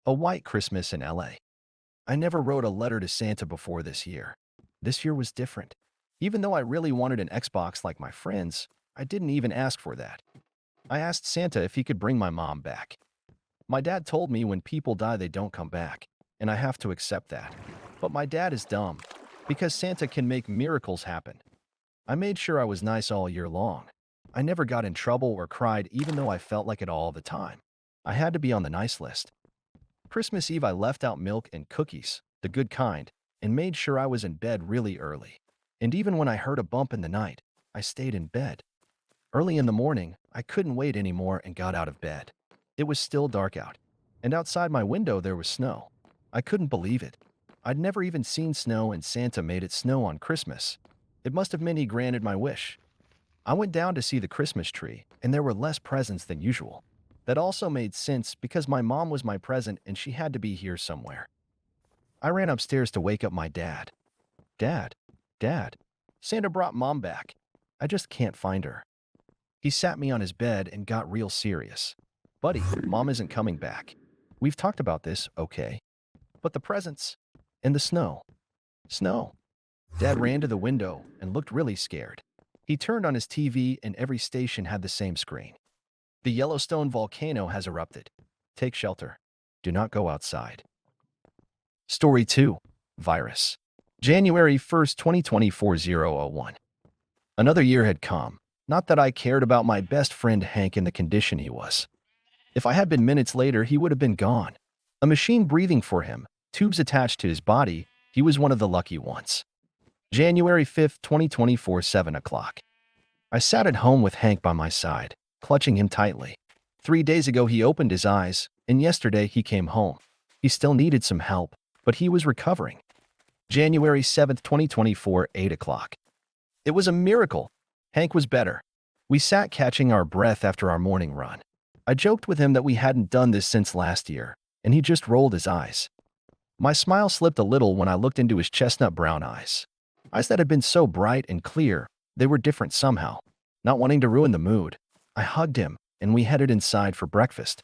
A White Christmas in LA. I never wrote a letter to Santa before this year. This year was different. Even though I really wanted an Xbox like my friends, I didn't even ask for that. I asked Santa if he could bring my mom back. My dad told me when people die they don't come back, and I have to accept that. But my dad is dumb, because Santa can make miracles happen. I made sure I was nice all year long. I never got in trouble or cried even though I felt like it all the time. I had to be on the nice list. Christmas Eve, I left out milk and cookies, the good kind, and made sure I was in bed really early. And even when I heard a bump in the night, I stayed in bed. Early in the morning, I couldn't wait anymore and got out of bed. It was still dark out, and outside my window there was snow. I couldn't believe it. I'd never even seen snow, and Santa made it snow on Christmas. It must have meant he granted my wish. I went down to see the Christmas tree, and there were less presents than usual. That also made sense because my mom was my present and she had to be here somewhere. I ran upstairs to wake up my dad. Dad, Dad, Santa brought Mom back. I just can't find her. He sat me on his bed and got real serious. Buddy, Mom isn't coming back. We've talked about this, okay? But the presents and the snow. Snow. Dad ran to the window and looked really scared. He turned on his TV and every station had the same screen. The Yellowstone volcano has erupted. Take shelter. Do not go outside. Story 2. Virus. January 1st, 2024, 001. Another year had come. Not that I cared about my best friend Hank in the condition he was. If I had been minutes later, he would have been gone. A machine breathing for him, tubes attached to his body, he was one of the lucky ones. January 5th, 2024, 7 o'clock. I sat at home with Hank by my side, clutching him tightly. 3 days ago he opened his eyes, and yesterday he came home. He still needed some help, but he was recovering. January 7th, 2024, 8 o'clock. It was a miracle. Hank was better. We sat catching our breath after our morning run. I joked with him that we hadn't done this since last year, and he just rolled his eyes. My smile slipped a little when I looked into his chestnut brown eyes. Eyes that had been so bright and clear, they were different somehow. Not wanting to ruin the mood, I hugged him, and we headed inside for breakfast.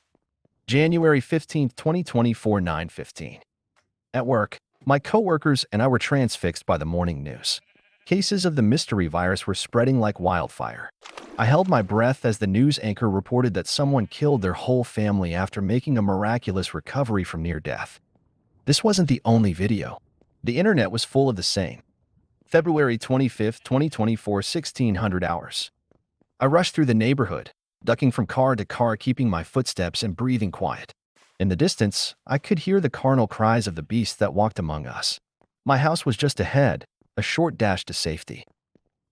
January 15th, 2024, 9:15. At work, my coworkers and I were transfixed by the morning news. Cases of the mystery virus were spreading like wildfire. I held my breath as the news anchor reported that someone killed their whole family after making a miraculous recovery from near death. This wasn't the only video. The internet was full of the same. February 25th, 2024, 1600 hours. I rushed through the neighborhood, ducking from car to car, keeping my footsteps and breathing quiet. In the distance, I could hear the carnal cries of the beasts that walked among us. My house was just ahead, a short dash to safety.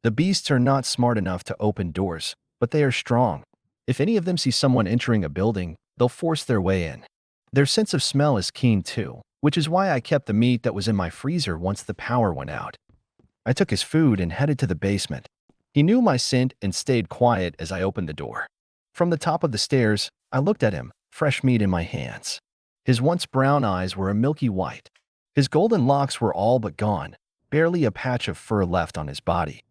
The beasts are not smart enough to open doors, but they are strong. If any of them see someone entering a building, they'll force their way in. Their sense of smell is keen too, which is why I kept the meat that was in my freezer once the power went out. I took his food and headed to the basement. He knew my scent and stayed quiet as I opened the door. From the top of the stairs, I looked at him, fresh meat in my hands. His once brown eyes were a milky white. His golden locks were all but gone, barely a patch of fur left on his body.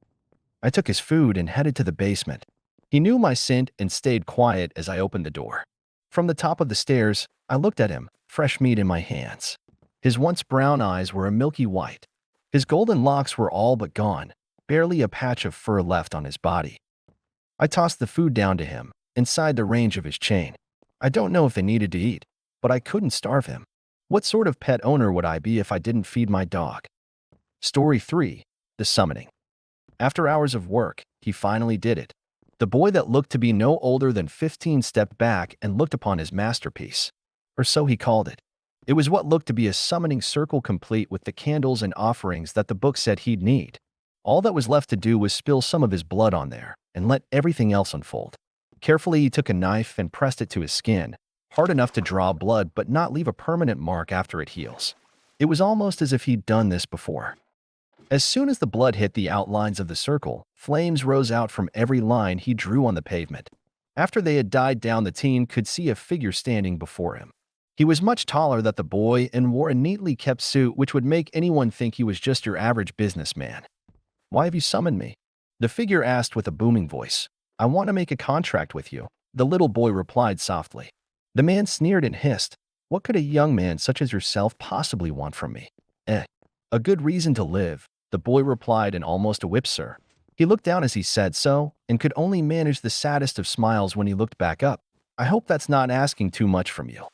I took his food and headed to the basement. He knew my scent and stayed quiet as I opened the door. From the top of the stairs, I looked at him, fresh meat in my hands. His once brown eyes were a milky white. His golden locks were all but gone, barely a patch of fur left on his body. I tossed the food down to him, inside the range of his chain. I don't know if they needed to eat, but I couldn't starve him. What sort of pet owner would I be if I didn't feed my dog? Story 3. The Summoning. After hours of work, he finally did it. The boy that looked to be no older than 15 stepped back and looked upon his masterpiece. Or so he called it. It was what looked to be a summoning circle complete with the candles and offerings that the book said he'd need. All that was left to do was spill some of his blood on there and let everything else unfold. Carefully, he took a knife and pressed it to his skin, hard enough to draw blood but not leave a permanent mark after it heals. It was almost as if he'd done this before. As soon as the blood hit the outlines of the circle, flames rose out from every line he drew on the pavement. After they had died down, the teen could see a figure standing before him. He was much taller than the boy and wore a neatly kept suit which would make anyone think he was just your average businessman. "Why have you summoned me?" the figure asked with a booming voice. "I want to make a contract with you," the little boy replied softly. The man sneered and hissed, What could a young man such as yourself possibly want from me? Eh, a good reason to live, the boy replied in almost a whisper. He looked down as he said so, and could only manage the saddest of smiles when he looked back up. I hope that's not asking too much from you.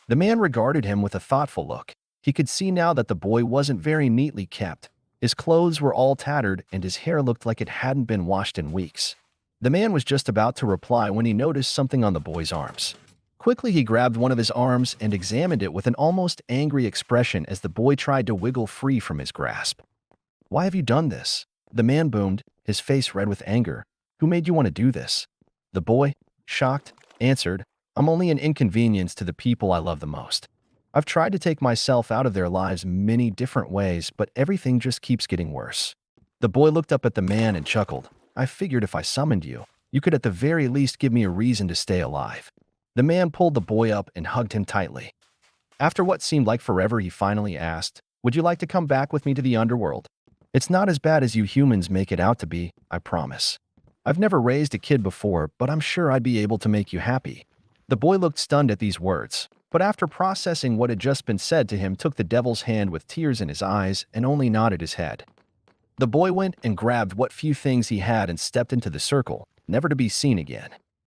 The man regarded him with a thoughtful look. He could see now that the boy wasn't very neatly kept. His clothes were all tattered, and his hair looked like it hadn't been washed in weeks. The man was just about to reply when he noticed something on the boy's arms. Quickly, he grabbed one of his arms and examined it with an almost angry expression as the boy tried to wiggle free from his grasp. Why have you done this? The man boomed, his face red with anger. Who made you want to do this? The boy, shocked, answered, I'm only an inconvenience to the people I love the most. I've tried to take myself out of their lives many different ways, but everything just keeps getting worse. The boy looked up at the man and chuckled. I figured if I summoned you, you could at the very least give me a reason to stay alive. The man pulled the boy up and hugged him tightly. After what seemed like forever, he finally asked, Would you like to come back with me to the underworld? It's not as bad as you humans make it out to be, I promise. I've never raised a kid before, but I'm sure I'd be able to make you happy. The boy looked stunned at these words, but after processing what had just been said to him, took the devil's hand with tears in his eyes and only nodded his head. The boy went and grabbed what few things he had and stepped into the circle, never to be seen again.